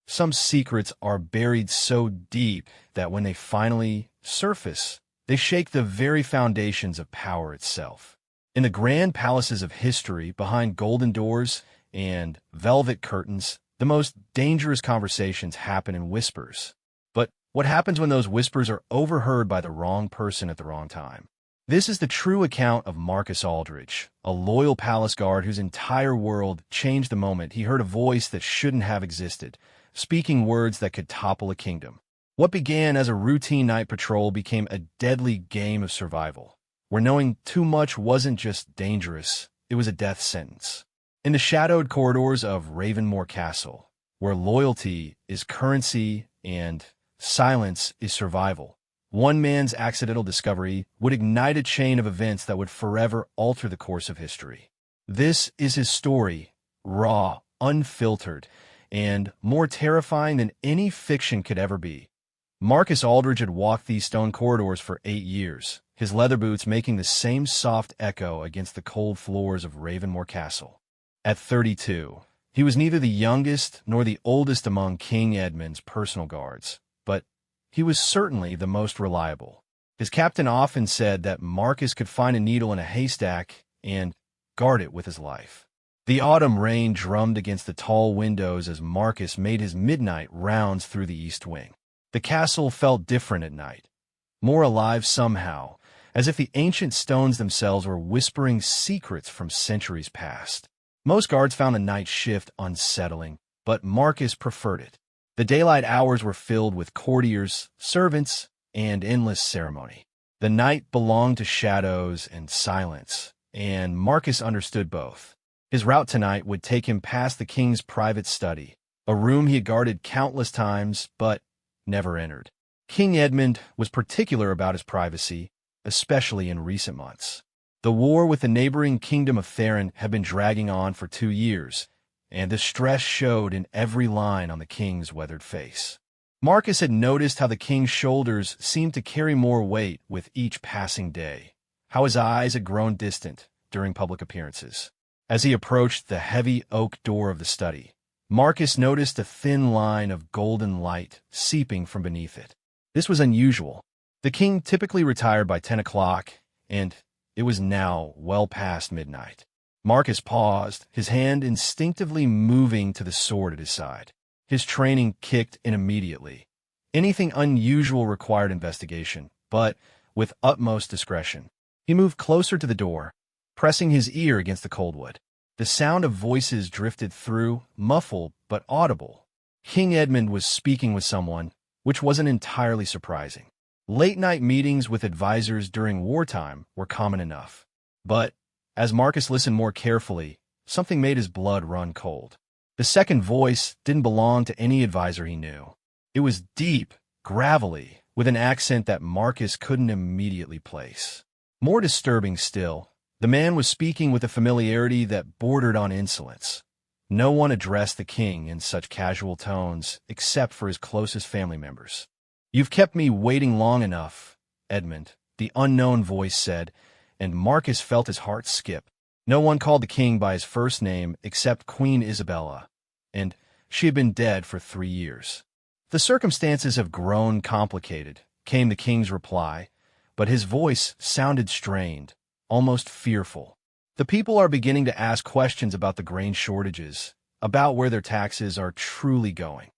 Some secrets are buried so deep that when they finally surface, they shake the very foundations of power itself. In the grand palaces of history, behind golden doors and velvet curtains, the most dangerous conversations happen in whispers. But what happens when those whispers are overheard by the wrong person at the wrong time? This is the true account of Marcus Aldridge, a loyal palace guard whose entire world changed the moment he heard a voice that shouldn't have existed, speaking words that could topple a kingdom. What began as a routine night patrol became a deadly game of survival, where knowing too much wasn't just dangerous, it was a death sentence. In the shadowed corridors of Ravenmore Castle, where loyalty is currency and silence is survival, one man's accidental discovery would ignite a chain of events that would forever alter the course of history. This is his story, raw, unfiltered, and more terrifying than any fiction could ever be. Marcus Aldridge had walked these stone corridors for 8 years, his leather boots making the same soft echo against the cold floors of Ravenmore Castle. At 32, he was neither the youngest nor the oldest among King Edmund's personal guards, but he was certainly the most reliable. His captain often said that Marcus could find a needle in a haystack and guard it with his life. The autumn rain drummed against the tall windows as Marcus made his midnight rounds through the east wing. The castle felt different at night, more alive somehow, as if the ancient stones themselves were whispering secrets from centuries past. Most guards found the night shift unsettling, but Marcus preferred it. The daylight hours were filled with courtiers, servants, and endless ceremony. The night belonged to shadows and silence, and Marcus understood both. His route tonight would take him past the king's private study, a room he had guarded countless times but never entered. King Edmund was particular about his privacy, especially in recent months. The war with the neighboring kingdom of Theron had been dragging on for 2 years, and the stress showed in every line on the king's weathered face. Marcus had noticed how the king's shoulders seemed to carry more weight with each passing day, how his eyes had grown distant during public appearances. As he approached the heavy oak door of the study, Marcus noticed a thin line of golden light seeping from beneath it. This was unusual. The king typically retired by 10 o'clock, and it was now well past midnight. Marcus paused, his hand instinctively moving to the sword at his side. His training kicked in immediately. Anything unusual required investigation, but with utmost discretion. He moved closer to the door, pressing his ear against the cold wood. The sound of voices drifted through, muffled but audible. King Edmund was speaking with someone, which wasn't entirely surprising. Late-night meetings with advisors during wartime were common enough. But as Marcus listened more carefully, something made his blood run cold. The second voice didn't belong to any advisor he knew. It was deep, gravelly, with an accent that Marcus couldn't immediately place. More disturbing still, the man was speaking with a familiarity that bordered on insolence. No one addressed the king in such casual tones except for his closest family members. "You've kept me waiting long enough, Edmund," the unknown voice said, and Marcus felt his heart skip. No one called the king by his first name except Queen Isabella, and she had been dead for 3 years. "The circumstances have grown complicated," came the king's reply, but his voice sounded strained, almost fearful. "The people are beginning to ask questions about the grain shortages, about where their taxes are truly going."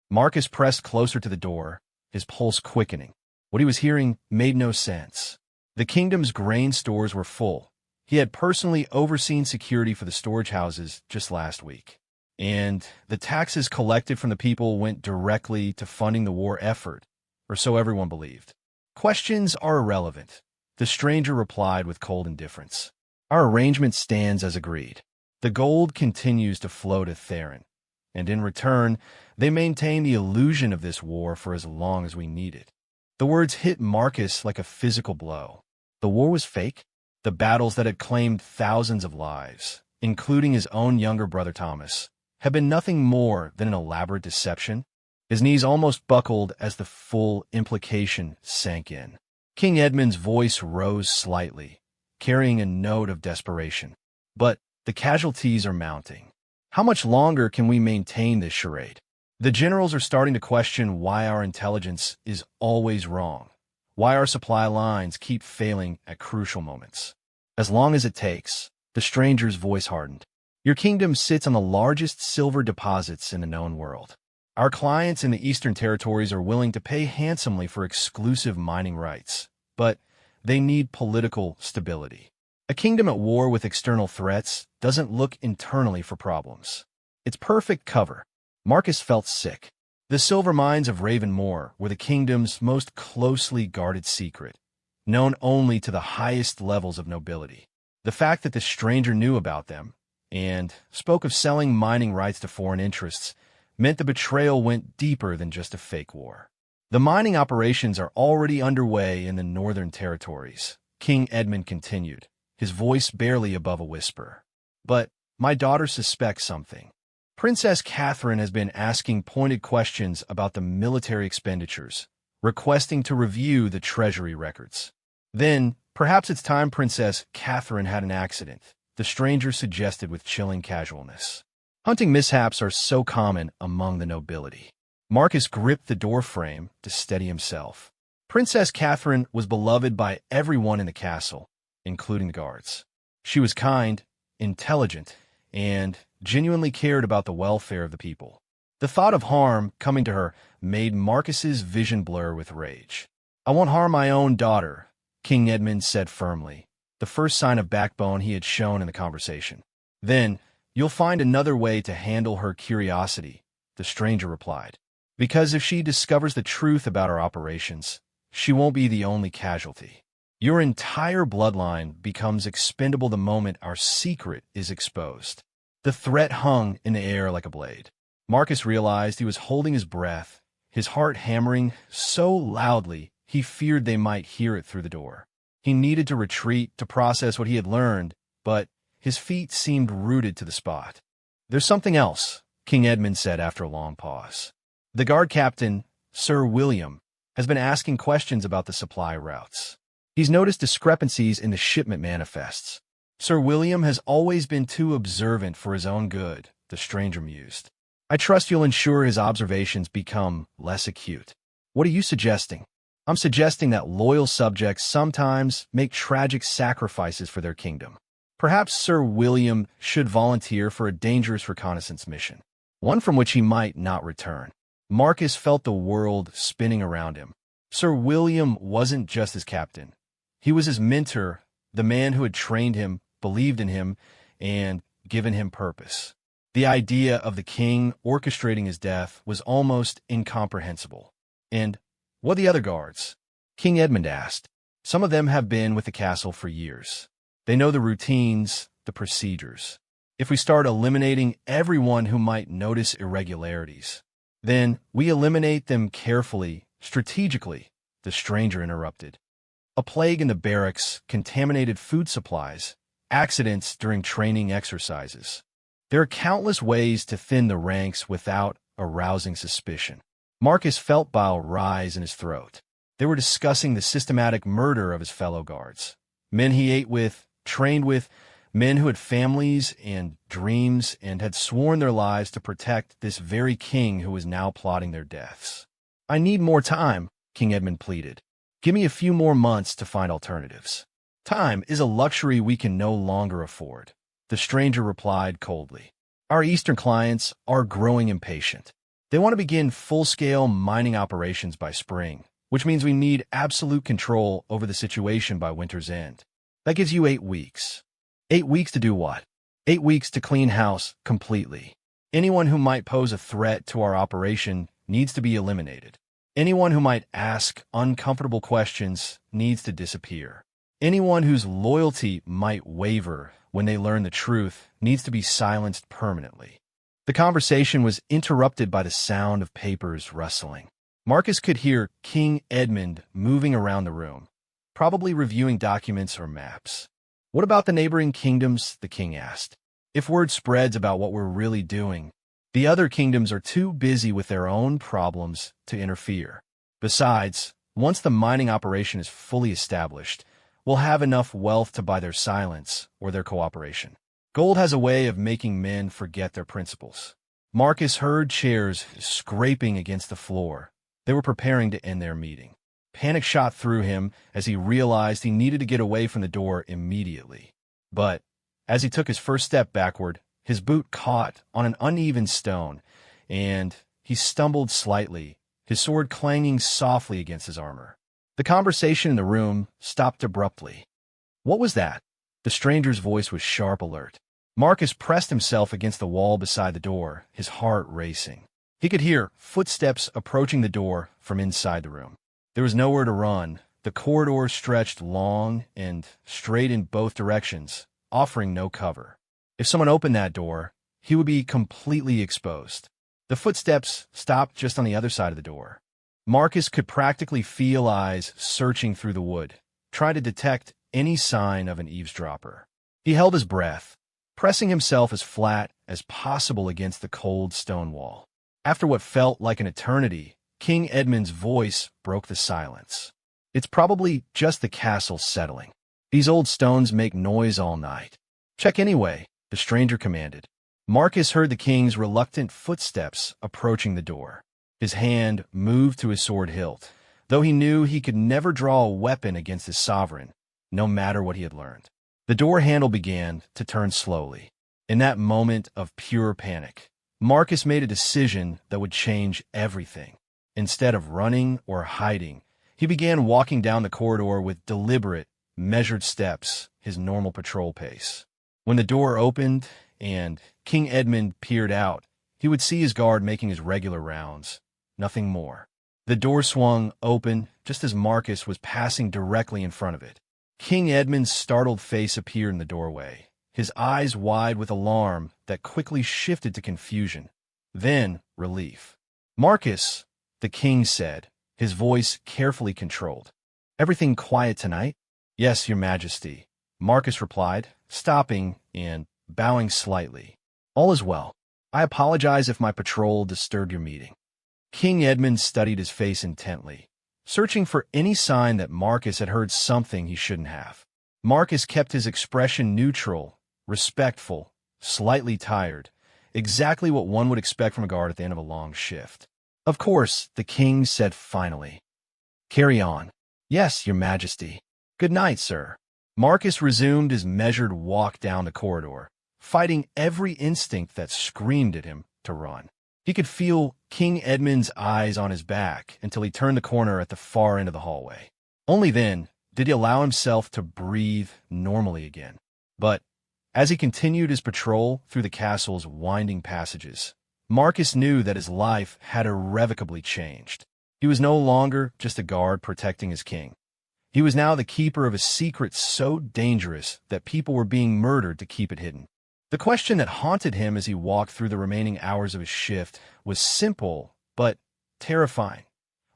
Marcus pressed closer to the door, his pulse quickening. What he was hearing made no sense. The kingdom's grain stores were full. He had personally overseen security for the storage houses just last week. And the taxes collected from the people went directly to funding the war effort, or so everyone believed. "Questions are irrelevant," the stranger replied with cold indifference. "Our arrangement stands as agreed. The gold continues to flow to Theron, and in return, they maintain the illusion of this war for as long as we need it." The words hit Marcus like a physical blow. The war was fake. The battles that had claimed thousands of lives, including his own younger brother Thomas, had been nothing more than an elaborate deception. His knees almost buckled as the full implication sank in. King Edmund's voice rose slightly, carrying a note of desperation. "But the casualties are mounting. How much longer can we maintain this charade? The generals are starting to question why our intelligence is always wrong, why our supply lines keep failing at crucial moments. As long as it takes, the stranger's voice hardened. Your kingdom sits on the largest silver deposits in the known world. Our clients in the Eastern Territories are willing to pay handsomely for exclusive mining rights, but they need political stability. A kingdom at war with external threats doesn't look internally for problems. It's perfect cover. Marcus felt sick. The silver mines of Ravenmoor were the kingdom's most closely guarded secret, known only to the highest levels of nobility. The fact that the stranger knew about them and spoke of selling mining rights to foreign interests meant the betrayal went deeper than just a fake war. The mining operations are already underway in the Northern Territories, King Edmund continued, his voice barely above a whisper. But my daughter suspects something. Princess Catherine has been asking pointed questions about the military expenditures, requesting to review the treasury records. Then, perhaps it's time Princess Catherine had an accident, the stranger suggested with chilling casualness. Hunting mishaps are so common among the nobility. Marcus gripped the doorframe to steady himself. Princess Catherine was beloved by everyone in the castle, including the guards. She was kind, intelligent, and genuinely cared about the welfare of the people. The thought of harm coming to her made Marcus's vision blur with rage. I won't harm my own daughter, King Edmund said firmly, the first sign of backbone he had shown in the conversation. Then, you'll find another way to handle her curiosity, the stranger replied. Because if she discovers the truth about our operations, she won't be the only casualty. Your entire bloodline becomes expendable the moment our secret is exposed. The threat hung in the air like a blade. Marcus realized he was holding his breath, his heart hammering so loudly he feared they might hear it through the door. He needed to retreat to process what he had learned, but his feet seemed rooted to the spot. There's something else, King Edmund said after a long pause. The guard captain, Sir William, has been asking questions about the supply routes. He's noticed discrepancies in the shipment manifests. Sir William has always been too observant for his own good, the stranger mused. I trust you'll ensure his observations become less acute. What are you suggesting? I'm suggesting that loyal subjects sometimes make tragic sacrifices for their kingdom. Perhaps Sir William should volunteer for a dangerous reconnaissance mission, one from which he might not return. Marcus felt the world spinning around him. Sir William wasn't just his captain. He was his mentor, the man who had trained him, believed in him, and given him purpose. The idea of the king orchestrating his death was almost incomprehensible. And what the other guards? King Edmund asked. Some of them have been with the castle for years. They know the routines, the procedures. If we start eliminating everyone who might notice irregularities, then we eliminate them carefully, strategically, the stranger interrupted. A plague in the barracks, contaminated food supplies, accidents during training exercises. There are countless ways to thin the ranks without arousing suspicion. Marcus felt bile rise in his throat. They were discussing the systematic murder of his fellow guards. Men he ate with, trained with, men who had families and dreams and had sworn their lives to protect this very king who was now plotting their deaths. I need more time, King Edmund pleaded. Give me a few more months to find alternatives. Time is a luxury we can no longer afford, the stranger replied coldly. Our Eastern clients are growing impatient. They want to begin full-scale mining operations by spring, which means we need absolute control over the situation by winter's end. That gives you 8 weeks. 8 weeks to do what? 8 weeks to clean house completely. Anyone who might pose a threat to our operation needs to be eliminated. Anyone who might ask uncomfortable questions needs to disappear. Anyone whose loyalty might waver when they learn the truth needs to be silenced permanently. The conversation was interrupted by the sound of papers rustling. Marcus could hear King Edmund moving around the room, probably reviewing documents or maps. What about the neighboring kingdoms? The king asked. If word spreads about what we're really doing, the other kingdoms are too busy with their own problems to interfere. Besides, once the mining operation is fully established, we'll have enough wealth to buy their silence or their cooperation. Gold has a way of making men forget their principles. Marcus heard chairs scraping against the floor. They were preparing to end their meeting. Panic shot through him as he realized he needed to get away from the door immediately. But as he took his first step backward, his boot caught on an uneven stone, and he stumbled slightly, his sword clanging softly against his armor. The conversation in the room stopped abruptly. What was that? The stranger's voice was sharp alert. Marcus pressed himself against the wall beside the door, his heart racing. He could hear footsteps approaching the door from inside the room. There was nowhere to run. The corridor stretched long and straight in both directions, offering no cover. If someone opened that door, he would be completely exposed. The footsteps stopped just on the other side of the door. Marcus could practically feel eyes searching through the wood, trying to detect any sign of an eavesdropper. He held his breath, pressing himself as flat as possible against the cold stone wall. After what felt like an eternity, King Edmund's voice broke the silence. It's probably just the castle settling. These old stones make noise all night. Check anyway, the stranger commanded. Marcus heard the king's reluctant footsteps approaching the door. His hand moved to his sword hilt, though he knew he could never draw a weapon against his sovereign, no matter what he had learned. The door handle began to turn slowly. In that moment of pure panic, Marcus made a decision that would change everything. Instead of running or hiding, he began walking down the corridor with deliberate, measured steps, his normal patrol pace. When the door opened and King Edmund peered out, he would see his guard making his regular rounds. Nothing more. The door swung open just as Marcus was passing directly in front of it. King Edmund's startled face appeared in the doorway, his eyes wide with alarm that quickly shifted to confusion, then relief. "Marcus," the king said, his voice carefully controlled. "Everything quiet tonight?" "Yes, your majesty," Marcus replied, stopping and bowing slightly. "All is well. I apologize if my patrol disturbed your meeting." King Edmund studied his face intently, searching for any sign that Marcus had heard something he shouldn't have. Marcus kept his expression neutral, respectful, slightly tired, exactly what one would expect from a guard at the end of a long shift. "Of course," the king said finally. "Carry on." "Yes, your majesty." "Good night, sir." Marcus resumed his measured walk down the corridor, fighting every instinct that screamed at him to run. He could feel King Edmund's eyes on his back until he turned the corner at the far end of the hallway. Only then did he allow himself to breathe normally again. But as he continued his patrol through the castle's winding passages, Marcus knew that his life had irrevocably changed. He was no longer just a guard protecting his king. He was now the keeper of a secret so dangerous that people were being murdered to keep it hidden. The question that haunted him as he walked through the remaining hours of his shift was simple, but terrifying.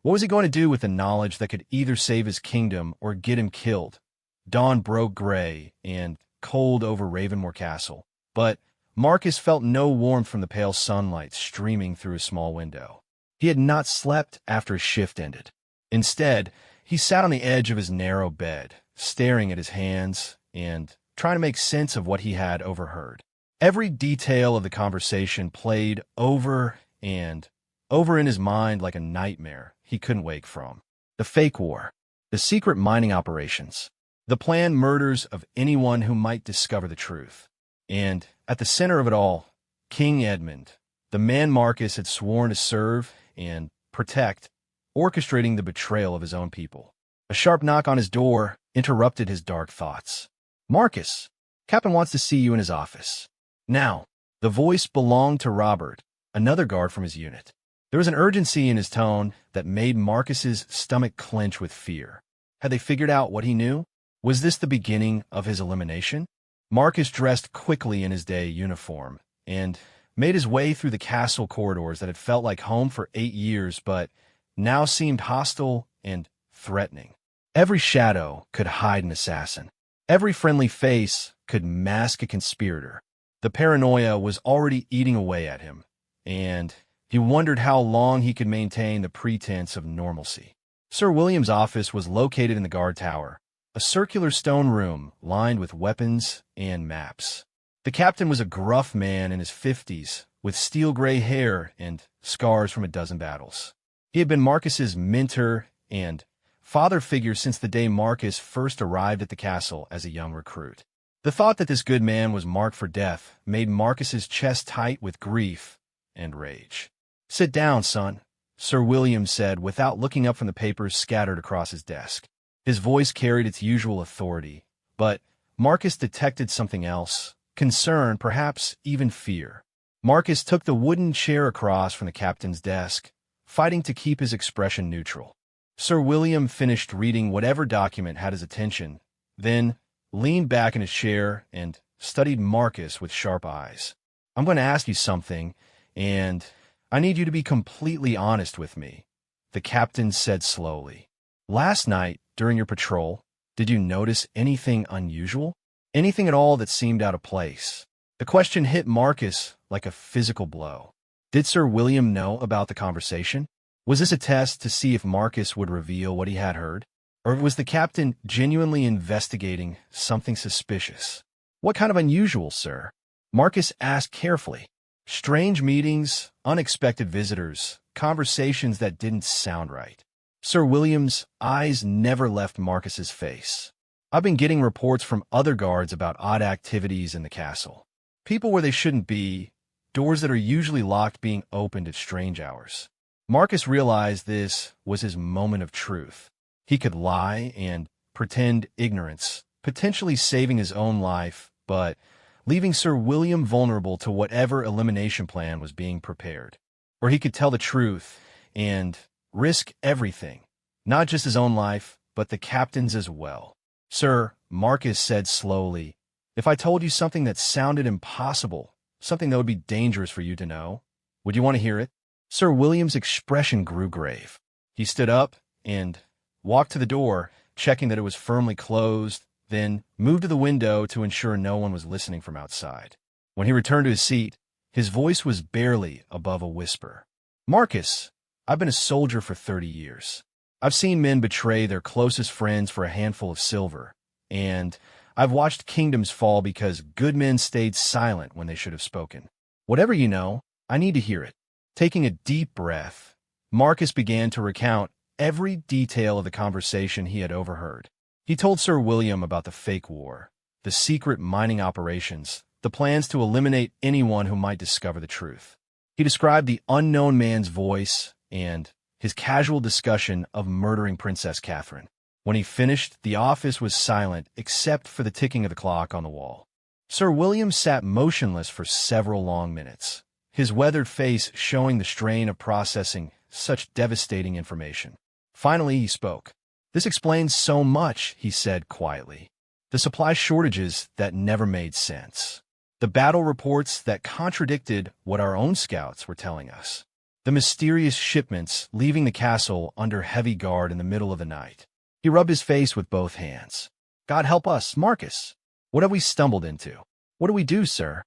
What was he going to do with the knowledge that could either save his kingdom or get him killed? Dawn broke gray and cold over Ravenmoor Castle, but Marcus felt no warmth from the pale sunlight streaming through a small window. He had not slept after his shift ended. Instead, he sat on the edge of his narrow bed, staring at his hands and trying to make sense of what he had overheard. Every detail of the conversation played over and over in his mind like a nightmare he couldn't wake from. The fake war, the secret mining operations, the planned murders of anyone who might discover the truth. And at the center of it all, King Edmund, the man Marcus had sworn to serve and protect, orchestrating the betrayal of his own people. A sharp knock on his door interrupted his dark thoughts. "Marcus, Captain wants to see you in his office." Now, the voice belonged to Robert, another guard from his unit. There was an urgency in his tone that made Marcus's stomach clench with fear. Had they figured out what he knew? Was this the beginning of his elimination? Marcus dressed quickly in his day uniform and made his way through the castle corridors that had felt like home for 8 years but now seemed hostile and threatening. Every shadow could hide an assassin. Every friendly face could mask a conspirator. The paranoia was already eating away at him, and he wondered how long he could maintain the pretense of normalcy. Sir William's office was located in the guard tower, a circular stone room lined with weapons and maps. The captain was a gruff man in his 50s, with steel-gray hair and scars from a dozen battles. He had been Marcus's mentor and father figure since the day Marcus first arrived at the castle as a young recruit. The thought that this good man was marked for death made Marcus's chest tight with grief and rage. "Sit down, son," Sir William said without looking up from the papers scattered across his desk. His voice carried its usual authority, but Marcus detected something else, concern, perhaps even fear. Marcus took the wooden chair across from the captain's desk, fighting to keep his expression neutral. Sir William finished reading whatever document had his attention, then leaned back in his chair and studied Marcus with sharp eyes. "I'm going to ask you something, and I need you to be completely honest with me," the captain said slowly. "Last night, during your patrol, did you notice anything unusual? Anything at all that seemed out of place?" The question hit Marcus like a physical blow. Did Sir William know about the conversation? Was this a test to see if Marcus would reveal what he had heard? Or was the captain genuinely investigating something suspicious? "What kind of unusual, sir?" Marcus asked carefully. "Strange meetings, unexpected visitors, conversations that didn't sound right." Sir William's eyes never left Marcus's face. "I've been getting reports from other guards about odd activities in the castle. People where they shouldn't be, doors that are usually locked being opened at strange hours." Marcus realized this was his moment of truth. He could lie and pretend ignorance, potentially saving his own life, but leaving Sir William vulnerable to whatever elimination plan was being prepared. Or he could tell the truth and risk everything, not just his own life, but the captain's as well. "Sir," Marcus said slowly, "if I told you something that sounded impossible, something that would be dangerous for you to know, would you want to hear it?" Sir William's expression grew grave. He stood up and walked to the door, checking that it was firmly closed, then moved to the window to ensure no one was listening from outside. When he returned to his seat, his voice was barely above a whisper. "Marcus, I've been a soldier for 30 years. I've seen men betray their closest friends for a handful of silver, and I've watched kingdoms fall because good men stayed silent when they should have spoken. Whatever you know, I need to hear it." Taking a deep breath, Marcus began to recount every detail of the conversation he had overheard. He told Sir William about the fake war, the secret mining operations, the plans to eliminate anyone who might discover the truth. He described the unknown man's voice and his casual discussion of murdering Princess Catherine. When he finished, the office was silent except for the ticking of the clock on the wall. Sir William sat motionless for several long minutes, his weathered face showing the strain of processing such devastating information. Finally, he spoke. "This explains so much," he said quietly. "The supply shortages that never made sense. The battle reports that contradicted what our own scouts were telling us. The mysterious shipments leaving the castle under heavy guard in the middle of the night." He rubbed his face with both hands. "God help us, Marcus. What have we stumbled into?" "What do we do, sir?"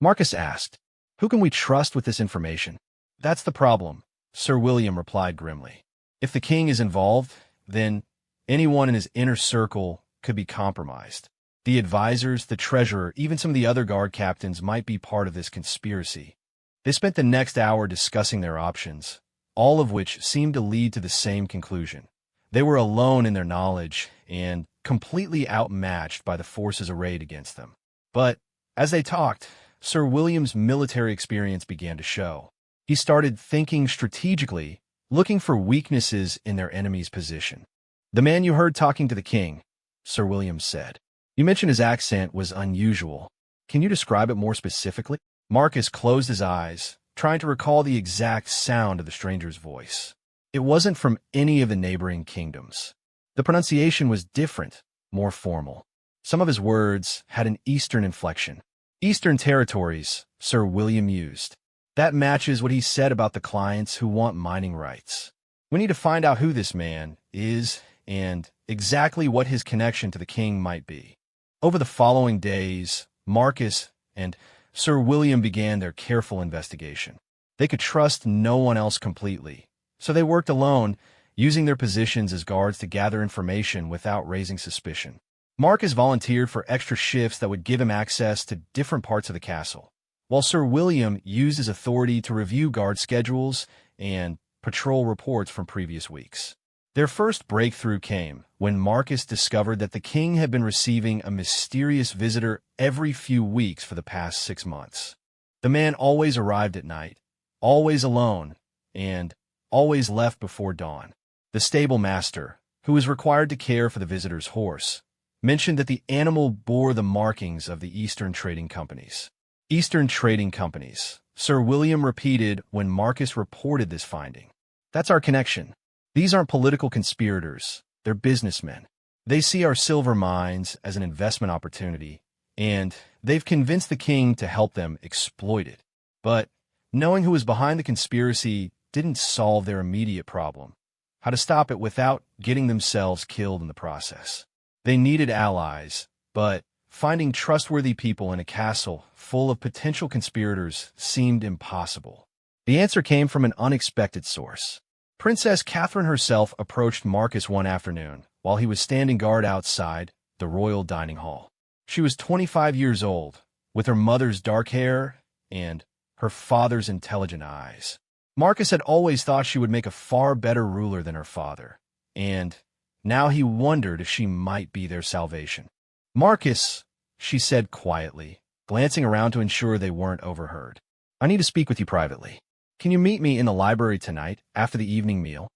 Marcus asked. "Who can we trust with this information?" "That's the problem," Sir William replied grimly. "If the king is involved, then anyone in his inner circle could be compromised. The advisors, the treasurer, even some of the other guard captains might be part of this conspiracy." They spent the next hour discussing their options, all of which seemed to lead to the same conclusion. They were alone in their knowledge and completely outmatched by the forces arrayed against them. But as they talked, Sir William's military experience began to show. He started thinking strategically, looking for weaknesses in their enemy's position. "The man you heard talking to the king," Sir William said. "You mentioned his accent was unusual. Can you describe it more specifically?" Marcus closed his eyes, trying to recall the exact sound of the stranger's voice. It wasn't from any of the neighboring kingdoms. The pronunciation was different, more formal. Some of his words had an Eastern inflection. "Eastern territories," Sir William used. "That matches what he said about the clients who want mining rights. We need to find out who this man is and exactly what his connection to the king might be." Over the following days, Marcus and Sir William began their careful investigation. They could trust no one else completely, so they worked alone, using their positions as guards to gather information without raising suspicion. Marcus volunteered for extra shifts that would give him access to different parts of the castle. while Sir William used his authority to review guard schedules and patrol reports from previous weeks. Their first breakthrough came when Marcus discovered that the king had been receiving a mysterious visitor every few weeks for the past 6 months. The man always arrived at night, always alone, and always left before dawn. The stable master, who was required to care for the visitor's horse, mentioned that the animal bore the markings of the Eastern trading companies. Eastern trading companies, Sir William repeated when Marcus reported this finding. That's our connection. These aren't political conspirators, they're businessmen. They see our silver mines as an investment opportunity, and they've convinced the king to help them exploit it. But knowing who was behind the conspiracy didn't solve their immediate problem: how to stop it without getting themselves killed in the process. They needed allies, but finding trustworthy people in a castle full of potential conspirators seemed impossible. The answer came from an unexpected source. Princess Catherine herself approached Marcus one afternoon while he was standing guard outside the royal dining hall. She was 25 years old, with her mother's dark hair and her father's intelligent eyes. Marcus had always thought she would make a far better ruler than her father, and now he wondered if she might be their salvation. "Marcus," she said quietly, glancing around to ensure they weren't overheard. "I need to speak with you privately. Can you meet me in the library tonight after the evening meal?"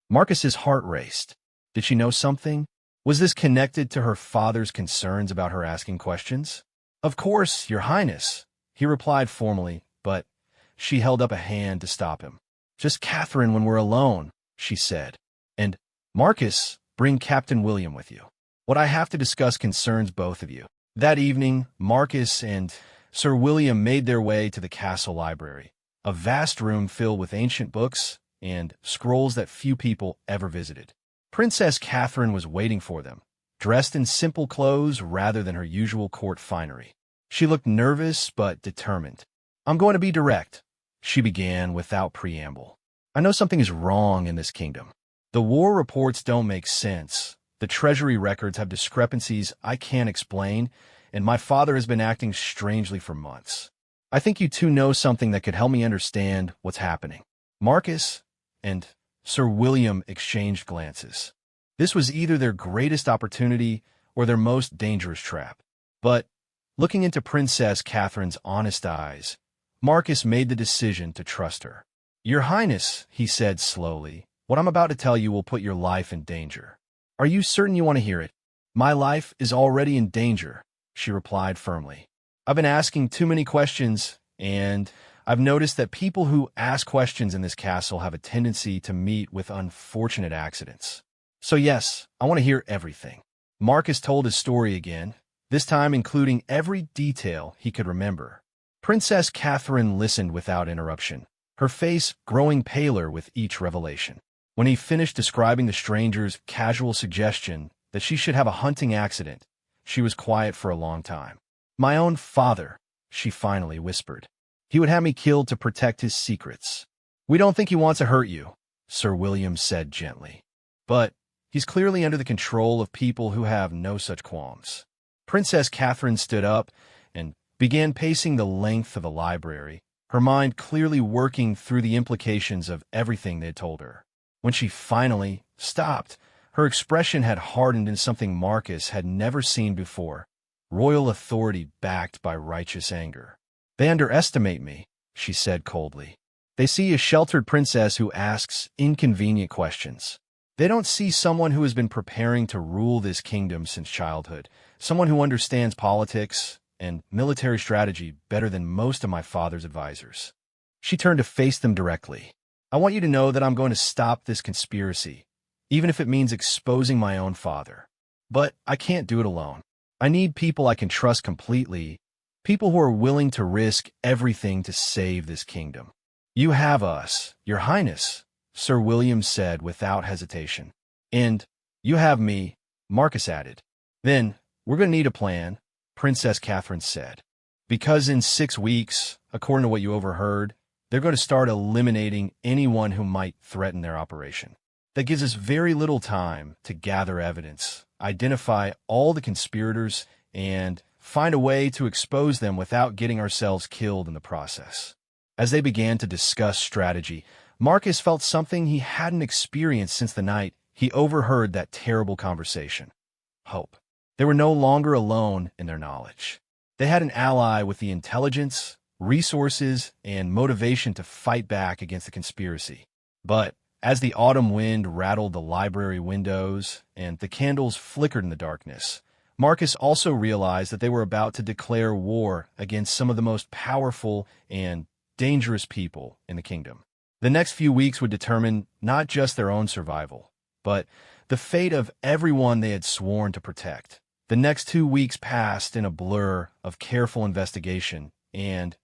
Marcus's heart raced. Did she know something? Was this connected to her father's concerns about her asking questions? "Of course, Your Highness," he replied formally, but she held up a hand to stop him. "Just Catherine when we're alone," she said. "And, Marcus, bring Captain William with you. What I have to discuss concerns both of you." That evening, Marcus and Sir William made their way to the castle library, a vast room filled with ancient books and scrolls that few people ever visited. Princess Catherine was waiting for them, dressed in simple clothes rather than her usual court finery. She looked nervous but determined. "I'm going to be direct," she began without preamble. "I know something is wrong in this kingdom. The war reports don't make sense. The treasury records have discrepancies I can't explain, and my father has been acting strangely for months. I think you two know something that could help me understand what's happening." Marcus and Sir William exchanged glances. This was either their greatest opportunity or their most dangerous trap. But looking into Princess Catherine's honest eyes, Marcus made the decision to trust her. "Your Highness," he said slowly, "what I'm about to tell you will put your life in danger. Are you certain you want to hear it?" "My life is already in danger," she replied firmly. "I've been asking too many questions, and I've noticed that people who ask questions in this castle have a tendency to meet with unfortunate accidents. So yes, I want to hear everything." Marcus told his story again, this time including every detail he could remember. Princess Catherine listened without interruption, her face growing paler with each revelation. When he finished describing the stranger's casual suggestion that she should have a hunting accident, she was quiet for a long time. "My own father," she finally whispered. "He would have me killed to protect his secrets." "We don't think he wants to hurt you," Sir William said gently. "But he's clearly under the control of people who have no such qualms." Princess Catherine stood up and began pacing the length of the library, her mind clearly working through the implications of everything they had told her. When she finally stopped, her expression had hardened into something Marcus had never seen before: royal authority backed by righteous anger. "They underestimate me," she said coldly. "They see a sheltered princess who asks inconvenient questions. They don't see someone who has been preparing to rule this kingdom since childhood, someone who understands politics and military strategy better than most of my father's advisors." She turned to face them directly. "I want you to know that I'm going to stop this conspiracy, even if it means exposing my own father. But I can't do it alone. I need people I can trust completely, people who are willing to risk everything to save this kingdom." "You have us, Your Highness," Sir William said without hesitation. "And you have me," Marcus added. "Then we're going to need a plan," Princess Catherine said. "Because in 6 weeks, according to what you overheard, they're going to start eliminating anyone who might threaten their operation. That gives us very little time to gather evidence, identify all the conspirators, and find a way to expose them without getting ourselves killed in the process. As they began to discuss strategy, Marcus felt something he hadn't experienced since the night he overheard that terrible conversation. Hope. They were no longer alone in their knowledge. They had an ally with the intelligence, resources, and motivation to fight back against the conspiracy. But as the autumn wind rattled the library windows and the candles flickered in the darkness, Marcus also realized that they were about to declare war against some of the most powerful and dangerous people in the kingdom. The next few weeks would determine not just their own survival, but the fate of everyone they had sworn to protect. The next 2 weeks passed in a blur of careful investigation and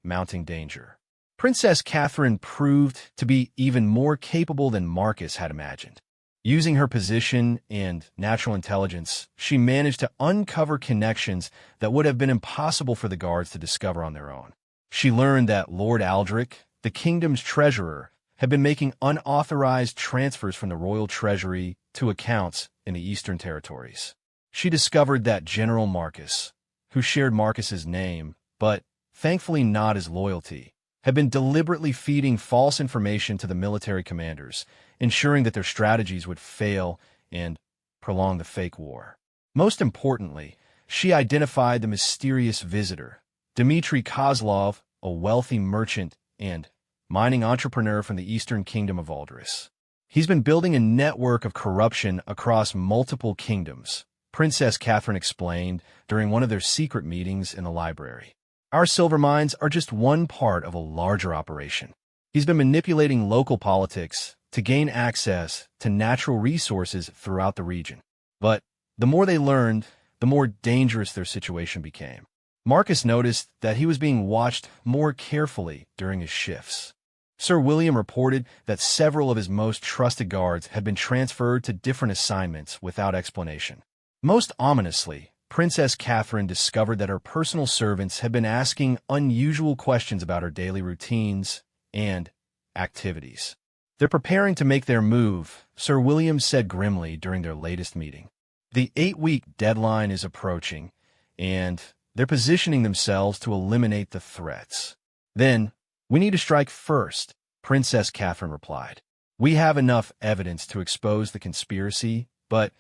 mounting danger. Princess Catherine proved to be even more capable than Marcus had imagined. Using her position and natural intelligence, she managed to uncover connections that would have been impossible for the guards to discover on their own. She learned that Lord Aldrich, the kingdom's treasurer, had been making unauthorized transfers from the royal treasury to accounts in the Eastern Territories. She discovered that General Marcus, who shared Marcus's name, but thankfully not his loyalty, had been deliberately feeding false information to the military commanders, ensuring that their strategies would fail and prolong the fake war. Most importantly, she identified the mysterious visitor, Dmitry Kozlov, a wealthy merchant and mining entrepreneur from the Eastern Kingdom of Aldris. He's been building a network of corruption across multiple kingdoms, Princess Catherine explained during one of their secret meetings in the library. Our silver mines are just one part of a larger operation. He's been manipulating local politics to gain access to natural resources throughout the region. But the more they learned, the more dangerous their situation became. Marcus noticed that he was being watched more carefully during his shifts. Sir William reported that several of his most trusted guards had been transferred to different assignments without explanation. Most ominously, Princess Catherine discovered that her personal servants had been asking unusual questions about her daily routines and activities. They're preparing to make their move, Sir William said grimly during their latest meeting. The 8-week deadline is approaching, and they're positioning themselves to eliminate the threats. Then, we need to strike first, Princess Catherine replied. We have enough evidence to expose the conspiracy, but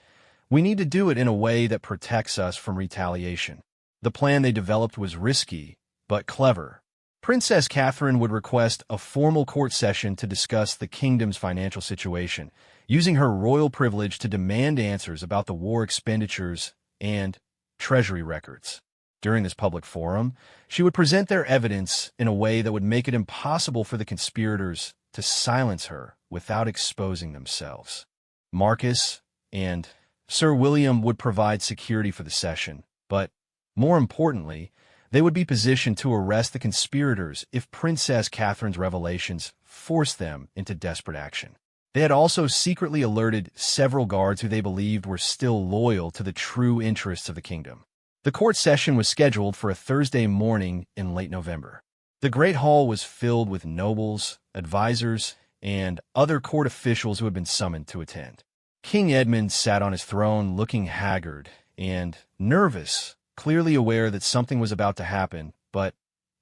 we need to do it in a way that protects us from retaliation. The plan they developed was risky, but clever. Princess Catherine would request a formal court session to discuss the kingdom's financial situation, using her royal privilege to demand answers about the war expenditures and treasury records. During this public forum, she would present their evidence in a way that would make it impossible for the conspirators to silence her without exposing themselves. Marcus and Sir William would provide security for the session, but, more importantly, they would be positioned to arrest the conspirators if Princess Catherine's revelations forced them into desperate action. They had also secretly alerted several guards who they believed were still loyal to the true interests of the kingdom. The court session was scheduled for a Thursday morning in late November. The Great Hall was filled with nobles, advisors, and other court officials who had been summoned to attend. King Edmund sat on his throne looking haggard and nervous, clearly aware that something was about to happen, but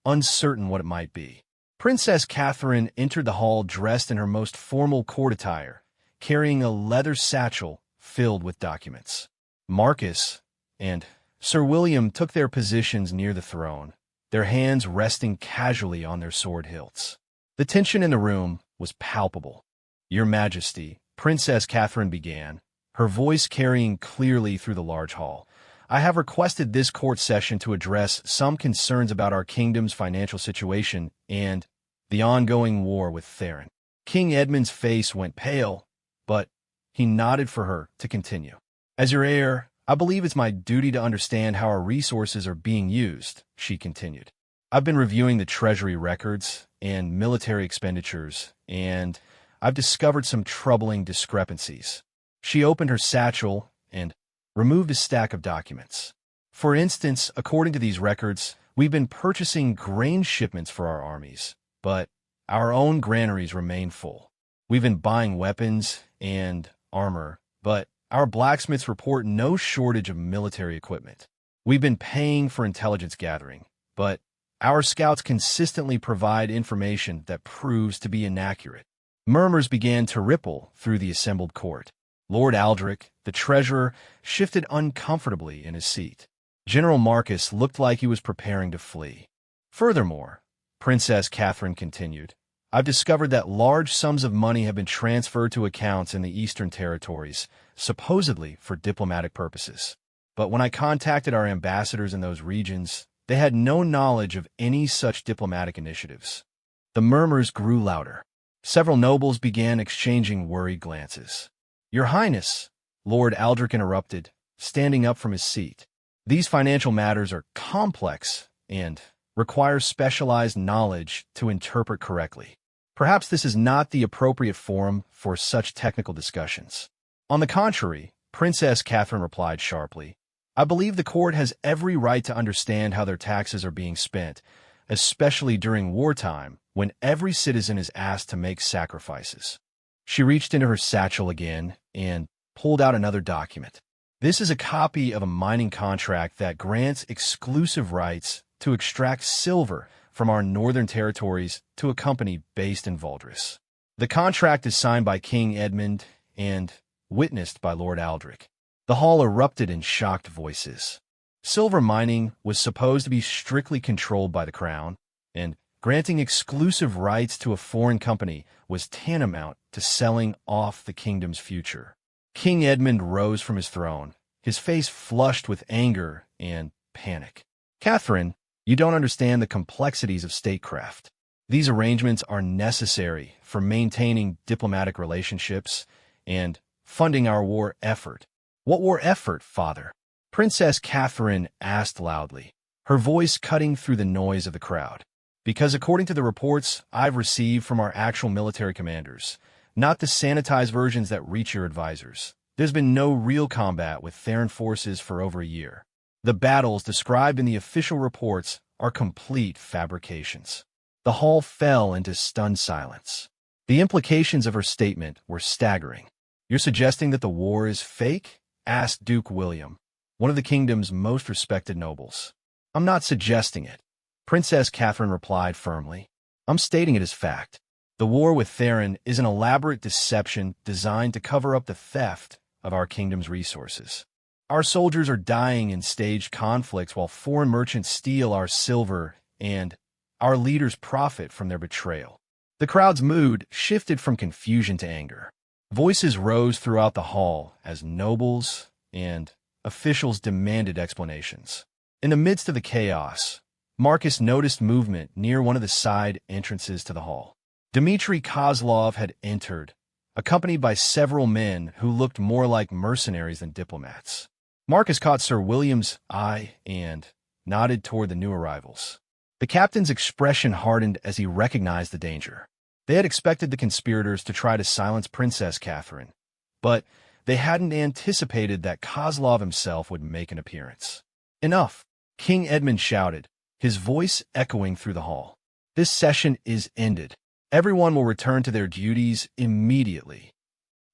uncertain what it might be. Princess Catherine entered the hall dressed in her most formal court attire, carrying a leather satchel filled with documents. Marcus and Sir William took their positions near the throne, their hands resting casually on their sword hilts. The tension in the room was palpable. "Your Majesty," Princess Catherine began, her voice carrying clearly through the large hall, "I have requested this court session to address some concerns about our kingdom's financial situation and the ongoing war with Theron." King Edmund's face went pale, but he nodded for her to continue. "As your heir, I believe it's my duty to understand how our resources are being used," she continued. "I've been reviewing the treasury records and military expenditures, and I've discovered some troubling discrepancies." She opened her satchel and removed a stack of documents. "For instance, according to these records, we've been purchasing grain shipments for our armies, but our own granaries remain full. We've been buying weapons and armor, but our blacksmiths report no shortage of military equipment. We've been paying for intelligence gathering, but our scouts consistently provide information that proves to be inaccurate. Murmurs began to ripple through the assembled court. Lord Aldrich, the treasurer, shifted uncomfortably in his seat. General Marcus looked like he was preparing to flee. Furthermore, Princess Catherine continued, I've discovered that large sums of money have been transferred to accounts in the Eastern Territories, supposedly for diplomatic purposes. But when I contacted our ambassadors in those regions, they had no knowledge of any such diplomatic initiatives. The murmurs grew louder. Several nobles began exchanging worried glances. Your Highness, Lord Aldrich interrupted, standing up from his seat. These financial matters are complex and require specialized knowledge to interpret correctly. Perhaps this is not the appropriate forum for such technical discussions. On the contrary, Princess Catherine replied sharply, I believe the court has every right to understand how their taxes are being spent, especially during wartime, when every citizen is asked to make sacrifices. She reached into her satchel again and pulled out another document. This is a copy of a mining contract that grants exclusive rights to extract silver from our northern territories to a company based in Valdres. The contract is signed by King Edmund and witnessed by Lord Aldrich. The hall erupted in shocked voices. Silver mining was supposed to be strictly controlled by the crown, and granting exclusive rights to a foreign company was tantamount to selling off the kingdom's future. King Edmund rose from his throne, his face flushed with anger and panic. Catherine, you don't understand the complexities of statecraft. These arrangements are necessary for maintaining diplomatic relationships and funding our war effort. What war effort, father? Princess Catherine asked loudly, her voice cutting through the noise of the crowd. Because according to the reports I've received from our actual military commanders, not the sanitized versions that reach your advisors, there's been no real combat with Theran forces for over a year. The battles described in the official reports are complete fabrications. The hall fell into stunned silence. The implications of her statement were staggering. You're suggesting that the war is fake? Asked Duke William, one of the kingdom's most respected nobles. I'm not suggesting it. Princess Catherine replied firmly. I'm stating it as fact. The war with Theran is an elaborate deception designed to cover up the theft of our kingdom's resources. Our soldiers are dying in staged conflicts while foreign merchants steal our silver and our leaders profit from their betrayal. The crowd's mood shifted from confusion to anger. Voices rose throughout the hall as nobles and officials demanded explanations. In the midst of the chaos, Marcus noticed movement near one of the side entrances to the hall. Dmitri Kozlov had entered, accompanied by several men who looked more like mercenaries than diplomats. Marcus caught Sir William's eye and nodded toward the new arrivals. The captain's expression hardened as he recognized the danger. They had expected the conspirators to try to silence Princess Catherine, but they hadn't anticipated that Kozlov himself would make an appearance. Enough! King Edmund shouted, his voice echoing through the hall. This session is ended. Everyone will return to their duties immediately.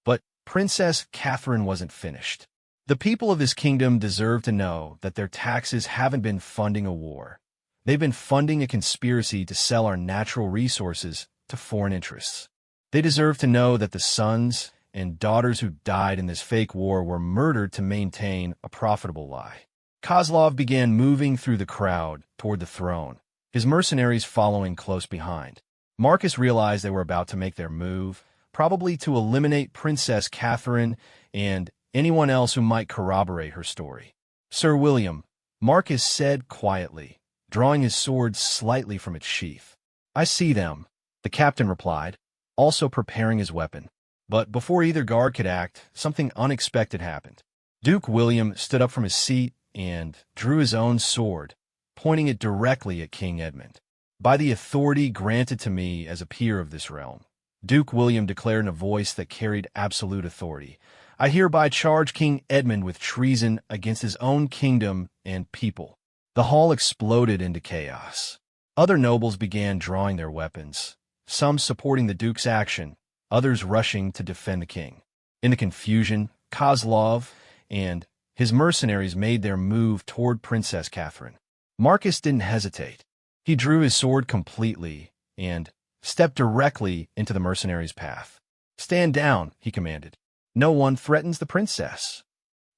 But Princess Catherine wasn't finished. The people of this kingdom deserve to know that their taxes haven't been funding a war. They've been funding a conspiracy to sell our natural resources to foreign interests. They deserve to know that the sons and daughters who died in this fake war were murdered to maintain a profitable lie. Kozlov began moving through the crowd toward the throne, his mercenaries following close behind. Marcus realized they were about to make their move, probably to eliminate Princess Catherine and anyone else who might corroborate her story. Sir William, Marcus said quietly, drawing his sword slightly from its sheath. I see them, the captain replied, also preparing his weapon. But before either guard could act, something unexpected happened. Duke William stood up from his seat and drew his own sword, pointing it directly at King Edmund. By the authority granted to me as a peer of this realm, Duke William declared in a voice that carried absolute authority, I hereby charge King Edmund with treason against his own kingdom and people. The hall exploded into chaos. Other nobles began drawing their weapons, some supporting the Duke's action, others rushing to defend the king. In the confusion, Kozlov and his mercenaries made their move toward Princess Catherine. Marcus didn't hesitate. He drew his sword completely and stepped directly into the mercenaries' path. "Stand down," he commanded. "No one threatens the princess."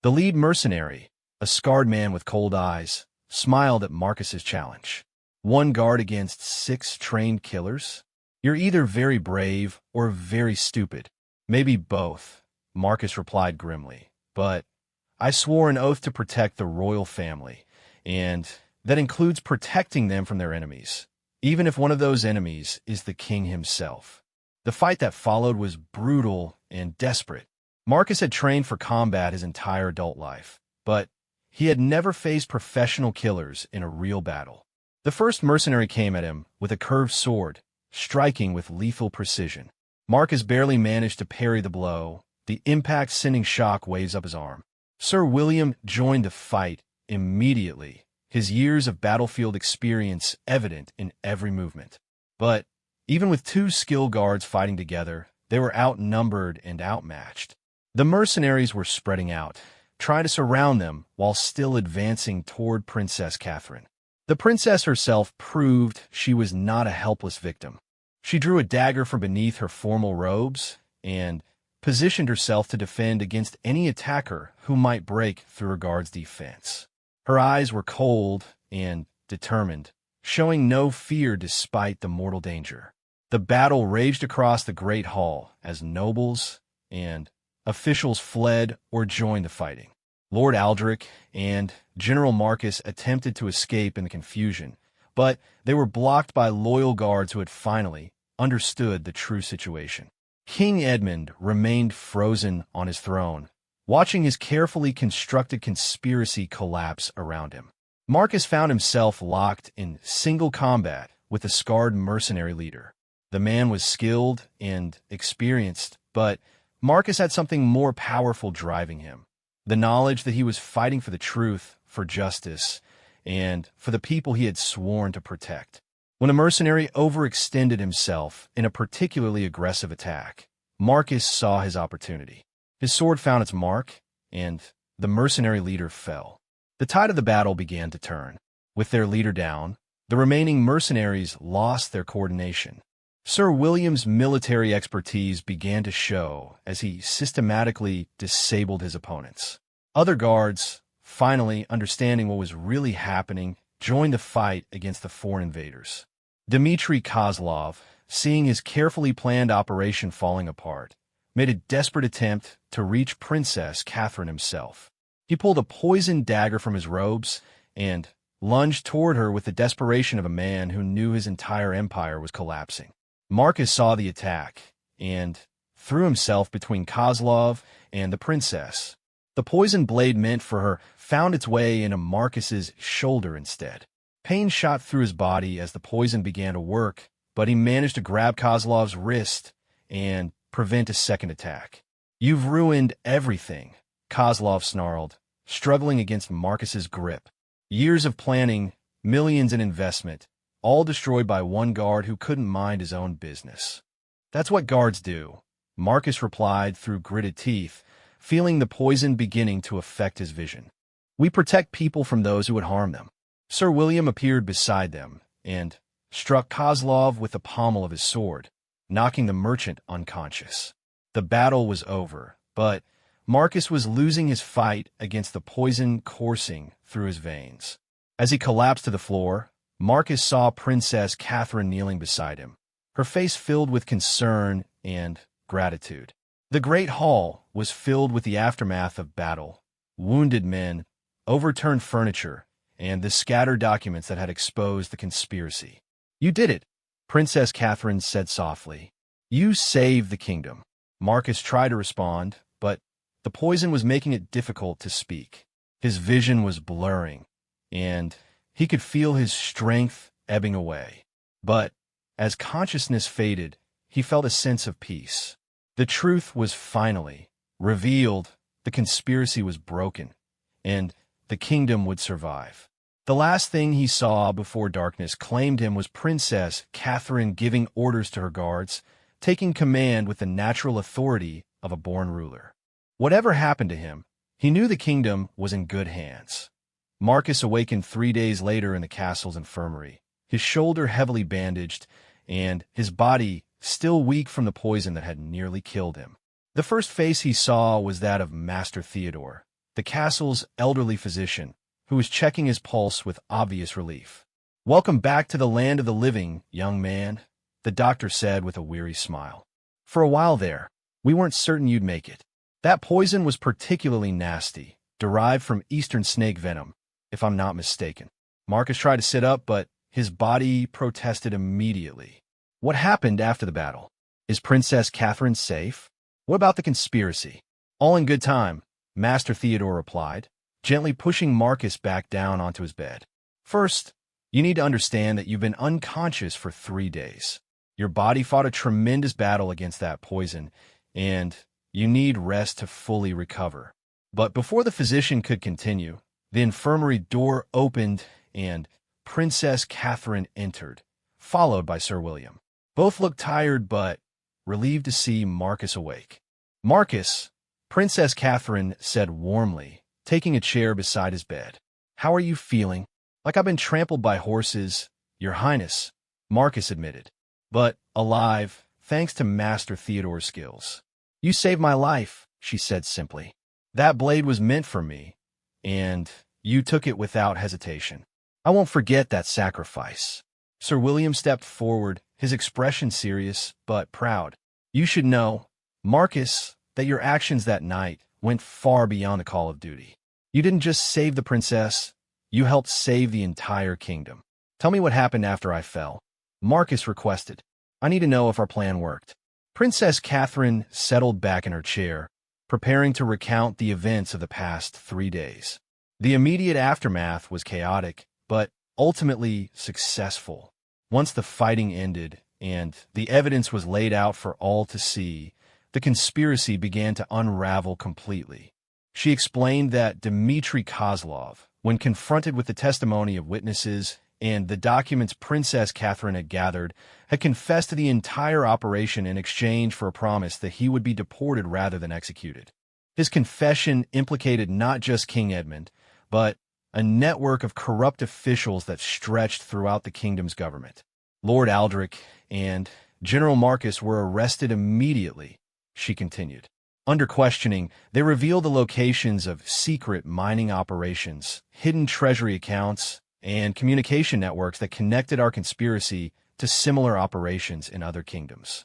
The lead mercenary, a scarred man with cold eyes, smiled at Marcus's challenge. "One guard against 6 trained killers? You're either very brave or very stupid. Maybe both," Marcus replied grimly. "But I swore an oath to protect the royal family, and that includes protecting them from their enemies, even if one of those enemies is the king himself." The fight that followed was brutal and desperate. Marcus had trained for combat his entire adult life, but he had never faced professional killers in a real battle. The first mercenary came at him with a curved sword, striking with lethal precision. Marcus barely managed to parry the blow, the impact sending shock waves up his arm. Sir William joined the fight immediately, his years of battlefield experience evident in every movement. But even with 2 skilled guards fighting together, they were outnumbered and outmatched. The mercenaries were spreading out, trying to surround them while still advancing toward Princess Catherine. The princess herself proved she was not a helpless victim. She drew a dagger from beneath her formal robes and positioned herself to defend against any attacker who might break through her guard's defense. Her eyes were cold and determined, showing no fear despite the mortal danger. The battle raged across the great hall as nobles and officials fled or joined the fighting. Lord Aldrich and General Marcus attempted to escape in the confusion, but they were blocked by loyal guards who had finally understood the true situation. King Edmund remained frozen on his throne, watching his carefully constructed conspiracy collapse around him. Marcus found himself locked in single combat with a scarred mercenary leader. The man was skilled and experienced, but Marcus had something more powerful driving him: the knowledge that he was fighting for the truth, for justice, and for the people he had sworn to protect. When a mercenary overextended himself in a particularly aggressive attack, Marcus saw his opportunity. His sword found its mark, and the mercenary leader fell. The tide of the battle began to turn. With their leader down, the remaining mercenaries lost their coordination. Sir William's military expertise began to show as he systematically disabled his opponents. Other guards, finally understanding what was really happening, joined the fight against the foreign invaders. Dmitry Kozlov, seeing his carefully planned operation falling apart, made a desperate attempt to reach Princess Catherine himself. He pulled a poisoned dagger from his robes and lunged toward her with the desperation of a man who knew his entire empire was collapsing. Marcus saw the attack and threw himself between Kozlov and the princess. The poisoned blade meant for her found its way into Marcus's shoulder instead. Pain shot through his body as the poison began to work, but he managed to grab Kozlov's wrist and prevent a second attack. "You've ruined everything," Kozlov snarled, struggling against Marcus's grip. Years of planning, millions in investment, all destroyed by one guard who couldn't mind his own business. "That's what guards do," Marcus replied through gritted teeth, feeling the poison beginning to affect his vision. "We protect people from those who would harm them." Sir William appeared beside them and struck Kozlov with the pommel of his sword, knocking the merchant unconscious. The battle was over, but Marcus was losing his fight against the poison coursing through his veins. As he collapsed to the floor, Marcus saw Princess Catherine kneeling beside him, her face filled with concern and gratitude. The great hall was filled with the aftermath of battle, wounded men, overturned furniture, and the scattered documents that had exposed the conspiracy. "You did it," Princess Catherine said softly. "You saved the kingdom." Marcus tried to respond, but the poison was making it difficult to speak. His vision was blurring, and he could feel his strength ebbing away. But as consciousness faded, he felt a sense of peace. The truth was finally revealed, the conspiracy was broken, and the kingdom would survive. The last thing he saw before darkness claimed him was Princess Catherine giving orders to her guards, taking command with the natural authority of a born ruler. Whatever happened to him, He knew the kingdom was in good hands. Marcus awakened 3 days later in the castle's infirmary, his shoulder heavily bandaged, and his body still weak from the poison that had nearly killed him. The first face he saw was that of Master Theodore, the castle's elderly physician, who was checking his pulse with obvious relief. "Welcome back to the land of the living, young man," the doctor said with a weary smile. "For a while there, we weren't certain you'd make it. That poison was particularly nasty, derived from eastern snake venom, if I'm not mistaken." Marcus tried to sit up, but his body protested immediately. "What happened after the battle? Is Princess Catherine safe? What about the conspiracy?" "All in good time," Master Theodore replied, gently pushing Marcus back down onto his bed. "First, you need to understand that you've been unconscious for 3 days. Your body fought a tremendous battle against that poison, and you need rest to fully recover." But before the physician could continue, the infirmary door opened and Princess Catherine entered, followed by Sir William. Both looked tired but relieved to see Marcus awake. "Marcus," Princess Catherine said warmly, taking a chair beside his bed. "How are you feeling?" "Like I've been trampled by horses, Your Highness," Marcus admitted. "But alive, thanks to Master Theodore's skills." "You saved my life," she said simply. "That blade was meant for me, and you took it without hesitation. I won't forget that sacrifice." Sir William stepped forward, his expression serious but proud. "You should know, Marcus, that your actions that night went far beyond the call of duty. You didn't just save the princess, you helped save the entire kingdom." "Tell me what happened after I fell," Marcus requested. "I need to know if our plan worked." Princess Catherine settled back in her chair, preparing to recount the events of the past 3 days. The immediate aftermath was chaotic, but ultimately successful. Once the fighting ended and the evidence was laid out for all to see, the conspiracy began to unravel completely. She explained that Dmitry Kozlov, when confronted with the testimony of witnesses and the documents Princess Catherine had gathered, had confessed to the entire operation in exchange for a promise that he would be deported rather than executed. His confession implicated not just King Edmund, but a network of corrupt officials that stretched throughout the kingdom's government. Lord Aldrich and General Marcus were arrested immediately, she continued. Under questioning, they revealed the locations of secret mining operations, hidden treasury accounts, and communication networks that connected our conspiracy to similar operations in other kingdoms.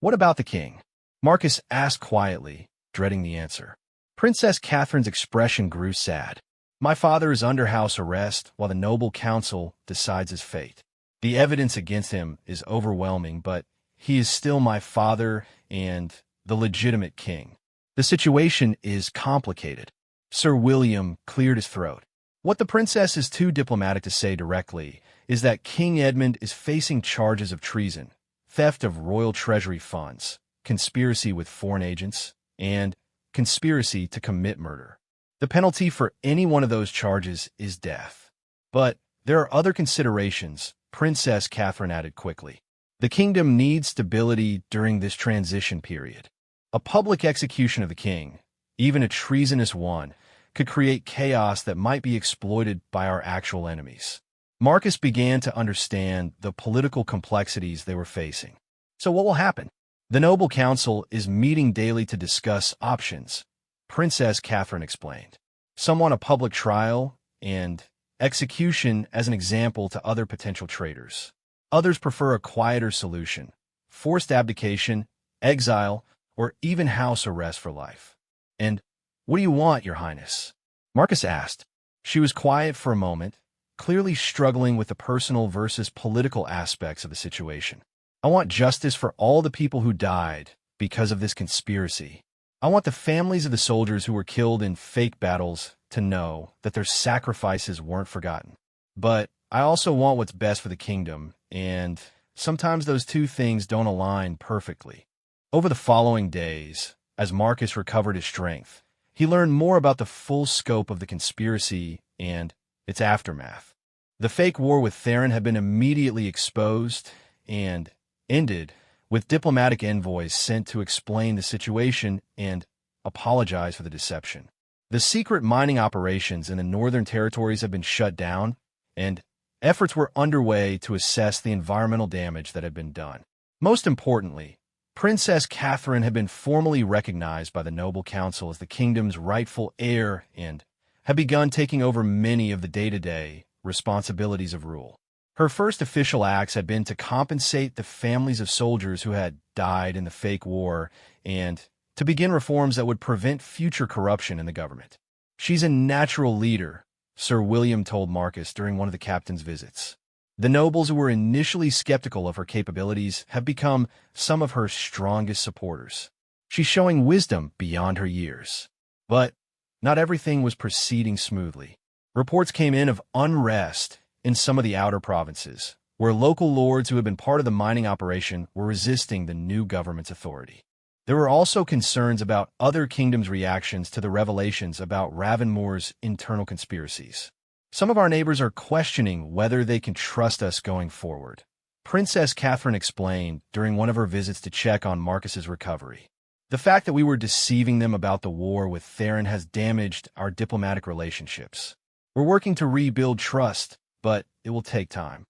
"What about the king?" Marcus asked quietly, dreading the answer. Princess Catherine's expression grew sad. "My father is under house arrest while the noble council decides his fate. The evidence against him is overwhelming, but he is still my father and the legitimate king. The situation is complicated." Sir William cleared his throat. "What the princess is too diplomatic to say directly is that King Edmund is facing charges of treason, theft of royal treasury funds, conspiracy with foreign agents, and conspiracy to commit murder. The penalty for any one of those charges is death. But there are other considerations," Princess Catherine added quickly. "The kingdom needs stability during this transition period. A public execution of the king, even a treasonous one, could create chaos that might be exploited by our actual enemies." Marcus began to understand the political complexities they were facing. "So what will happen?" "The Noble Council is meeting daily to discuss options," Princess Catherine explained. "Some want a public trial and execution as an example to other potential traitors. Others prefer a quieter solution, forced abdication, exile, or even house arrest for life." "And what do you want, Your Highness?" Marcus asked. She was quiet for a moment, clearly struggling with the personal versus political aspects of the situation. "I want justice for all the people who died because of this conspiracy. I want the families of the soldiers who were killed in fake battles to know that their sacrifices weren't forgotten. But I also want what's best for the kingdom, and sometimes those two things don't align perfectly." Over the following days, as Marcus recovered his strength, he learned more about the full scope of the conspiracy and its aftermath. The fake war with Theron had been immediately exposed and ended with diplomatic envoys sent to explain the situation and apologize for the deception. The secret mining operations in the northern territories have been shut down, and efforts were underway to assess the environmental damage that had been done. Most importantly, Princess Catherine had been formally recognized by the noble council as the kingdom's rightful heir and had begun taking over many of the day-to-day responsibilities of rule. Her first official acts had been to compensate the families of soldiers who had died in the fake war and to begin reforms that would prevent future corruption in the government. "She's a natural leader," Sir William told Marcus during one of the captain's visits. The nobles who were initially skeptical of her capabilities have become some of her strongest supporters. She's showing wisdom beyond her years. But not everything was proceeding smoothly. Reports came in of unrest in some of the outer provinces, where local lords who had been part of the mining operation were resisting the new government's authority. There were also concerns about other kingdoms' reactions to the revelations about Ravenmoor's internal conspiracies. Some of our neighbors are questioning whether they can trust us going forward, Princess Catherine explained during one of her visits to check on Marcus's recovery. "The fact that we were deceiving them about the war with Theron has damaged our diplomatic relationships. We're working to rebuild trust, but it will take time."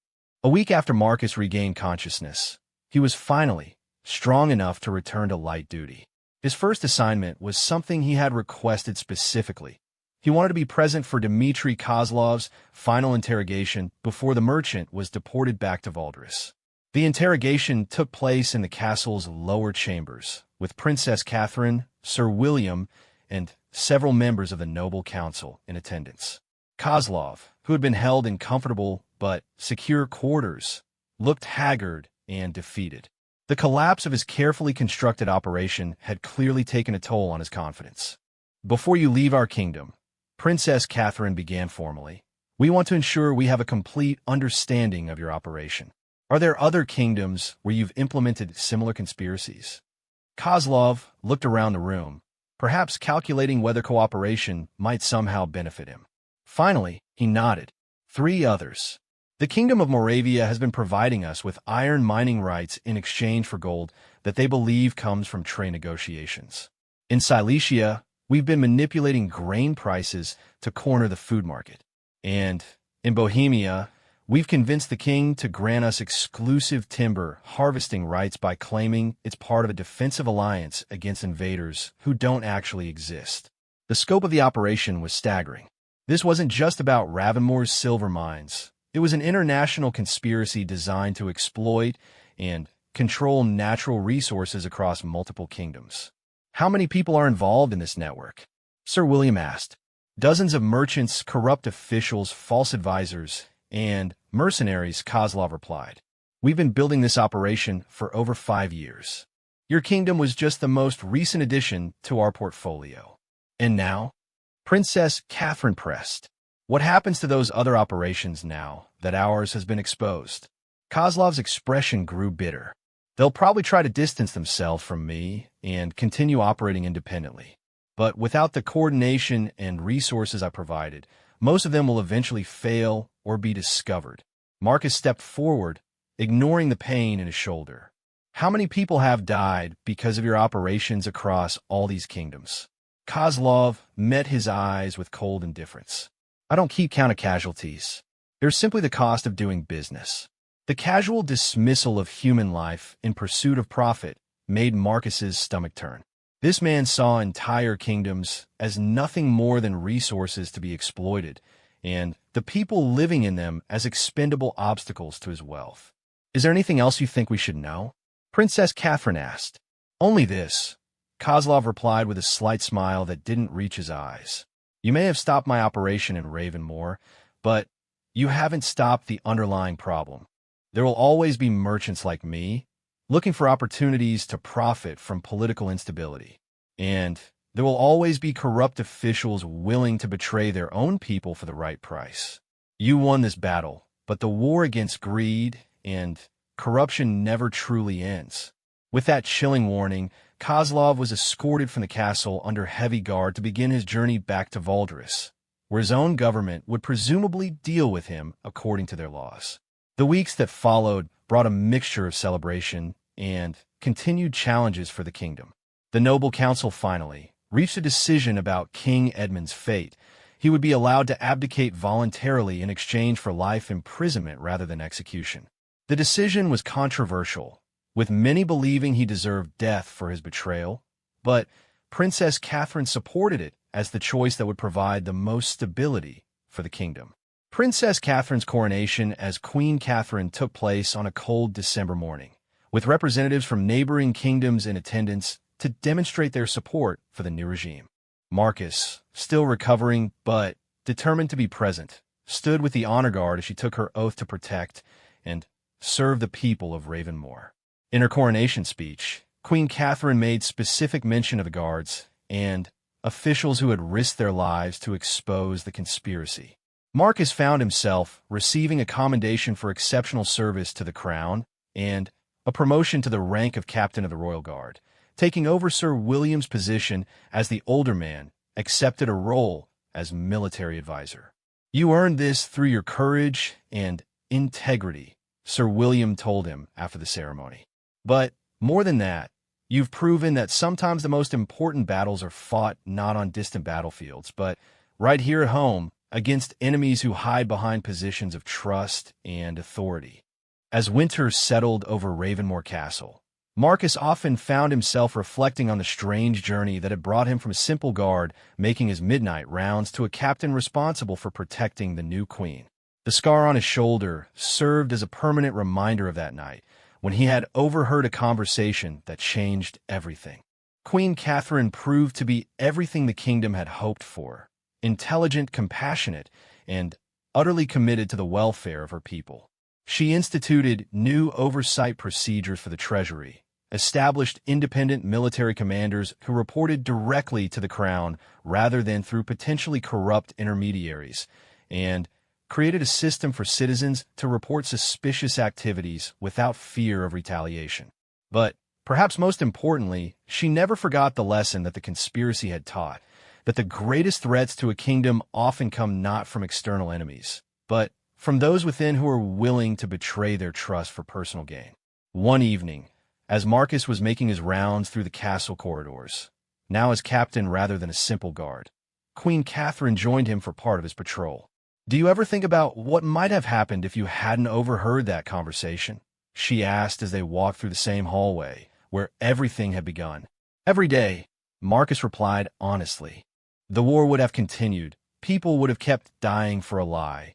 A week after Marcus regained consciousness, he was finally strong enough to return to light duty. His first assignment was something he had requested specifically. He wanted to be present for Dmitry Kozlov's final interrogation before the merchant was deported back to Valdris. The interrogation took place in the castle's lower chambers, with Princess Catherine, Sir William, and several members of the noble council in attendance. Kozlov, who had been held in comfortable but secure quarters, looked haggard and defeated. The collapse of his carefully constructed operation had clearly taken a toll on his confidence. "Before you leave our kingdom," Princess Catherine began formally, "we want to ensure we have a complete understanding of your operation. Are there other kingdoms where you've implemented similar conspiracies?" Kozlov looked around the room, perhaps calculating whether cooperation might somehow benefit him. Finally, he nodded. "3 others. The Kingdom of Moravia has been providing us with iron mining rights in exchange for gold that they believe comes from trade negotiations. In Silesia, we've been manipulating grain prices to corner the food market. And in Bohemia, we've convinced the king to grant us exclusive timber harvesting rights by claiming it's part of a defensive alliance against invaders who don't actually exist." The scope of the operation was staggering. This wasn't just about Ravenmoor's silver mines. It was an international conspiracy designed to exploit and control natural resources across multiple kingdoms. "How many people are involved in this network?" Sir William asked. "Dozens of merchants, corrupt officials, false advisors, and mercenaries," Kozlov replied. "We've been building this operation for over 5 years. Your kingdom was just the most recent addition to our portfolio." "And now?" Princess Catherine pressed. "What happens to those other operations now that ours has been exposed?" Kozlov's expression grew bitter. "They'll probably try to distance themselves from me and continue operating independently. But without the coordination and resources I provided, most of them will eventually fail or be discovered." Marcus stepped forward, ignoring the pain in his shoulder. "How many people have died because of your operations across all these kingdoms?" Kozlov met his eyes with cold indifference. "I don't keep count of casualties. There's simply the cost of doing business." The casual dismissal of human life in pursuit of profit made Marcus's stomach turn. This man saw entire kingdoms as nothing more than resources to be exploited, and the people living in them as expendable obstacles to his wealth. "Is there anything else you think we should know?" Princess Catherine asked. "Only this," Kozlov replied with a slight smile that didn't reach his eyes. "You may have stopped my operation in Ravenmoor, but you haven't stopped the underlying problem. There will always be merchants like me, looking for opportunities to profit from political instability. And there will always be corrupt officials willing to betray their own people for the right price. You won this battle, but the war against greed and corruption never truly ends." With that chilling warning, Kozlov was escorted from the castle under heavy guard to begin his journey back to Valdris, where his own government would presumably deal with him according to their laws. The weeks that followed brought a mixture of celebration and continued challenges for the kingdom. The noble council finally reached a decision about King Edmund's fate, he would be allowed to abdicate voluntarily in exchange for life imprisonment rather than execution. The decision was controversial, with many believing he deserved death for his betrayal, but Princess Catherine supported it as the choice that would provide the most stability for the kingdom. Princess Catherine's coronation as Queen Catherine took place on a cold December morning, with representatives from neighboring kingdoms in attendance to demonstrate their support for the new regime. Marcus, still recovering but determined to be present, stood with the honor guard as she took her oath to protect and serve the people of Ravenmoor. In her coronation speech, Queen Catherine made specific mention of the guards and officials who had risked their lives to expose the conspiracy. Marcus found himself receiving a commendation for exceptional service to the crown and a promotion to the rank of Captain of the Royal Guard. Taking over Sir William's position as the older man, accepted a role as military advisor. "You earned this through your courage and integrity," Sir William told him after the ceremony. "But more than that, you've proven that sometimes the most important battles are fought not on distant battlefields, but right here at home, against enemies who hide behind positions of trust and authority." As winter settled over Ravenmoor Castle, Marcus often found himself reflecting on the strange journey that had brought him from a simple guard making his midnight rounds to a captain responsible for protecting the new queen. The scar on his shoulder served as a permanent reminder of that night, when he had overheard a conversation that changed everything. Queen Catherine proved to be everything the kingdom had hoped for: intelligent, compassionate, and utterly committed to the welfare of her people. She instituted new oversight procedures for the treasury, established independent military commanders who reported directly to the crown rather than through potentially corrupt intermediaries, and created a system for citizens to report suspicious activities without fear of retaliation. But perhaps most importantly, she never forgot the lesson that the conspiracy had taught, that the greatest threats to a kingdom often come not from external enemies, but from those within who are willing to betray their trust for personal gain. One evening, as Marcus was making his rounds through the castle corridors, now as captain rather than a simple guard, Queen Catherine joined him for part of his patrol. "Do you ever think about what might have happened if you hadn't overheard that conversation?" she asked as they walked through the same hallway, where everything had begun. "Every day," Marcus replied honestly. "The war would have continued, people would have kept dying for a lie,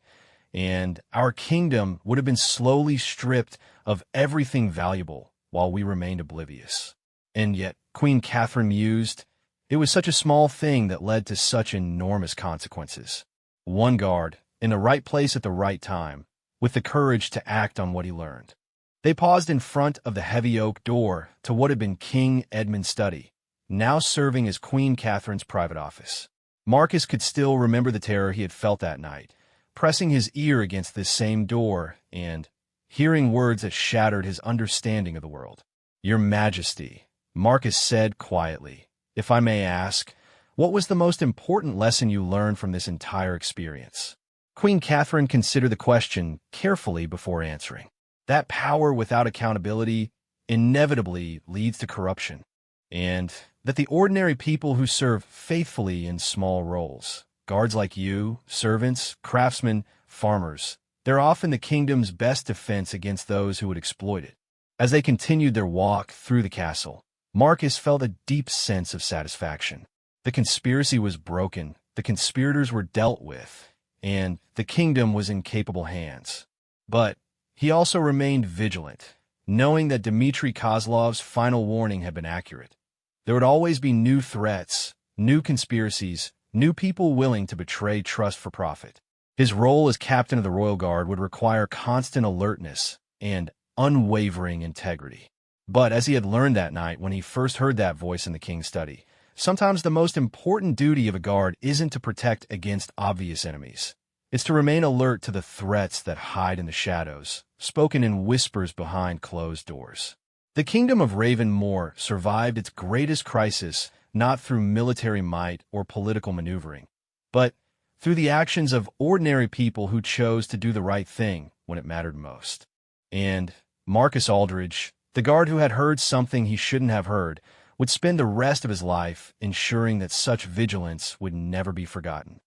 and our kingdom would have been slowly stripped of everything valuable while we remained oblivious." And yet, Queen Catherine mused, it was such a small thing that led to such enormous consequences. One guard, in the right place at the right time, with the courage to act on what he learned. They paused in front of the heavy oak door to what had been King Edmund's study, now serving as Queen Catherine's private office. Marcus could still remember the terror he had felt that night, pressing his ear against this same door and hearing words that shattered his understanding of the world. "Your Majesty," Marcus said quietly, "if I may ask, what was the most important lesson you learned from this entire experience?" Queen Catherine considered the question carefully before answering. That power without accountability inevitably leads to corruption, and that the ordinary people who serve faithfully in small roles, guards like you, servants, craftsmen, farmers, they're often the kingdom's best defense against those who would exploit it. As they continued their walk through the castle, Marcus felt a deep sense of satisfaction. The conspiracy was broken, the conspirators were dealt with, and the kingdom was in capable hands. But he also remained vigilant, knowing that Dmitry Kozlov's final warning had been accurate. There would always be new threats, new conspiracies, new people willing to betray trust for profit. His role as captain of the Royal Guard would require constant alertness and unwavering integrity. But as he had learned that night when he first heard that voice in the king's study, sometimes the most important duty of a guard isn't to protect against obvious enemies. It's to remain alert to the threats that hide in the shadows, spoken in whispers behind closed doors. The kingdom of Ravenmoor survived its greatest crisis not through military might or political maneuvering, but through the actions of ordinary people who chose to do the right thing when it mattered most. And Marcus Aldridge, the guard who had heard something he shouldn't have heard, would spend the rest of his life ensuring that such vigilance would never be forgotten.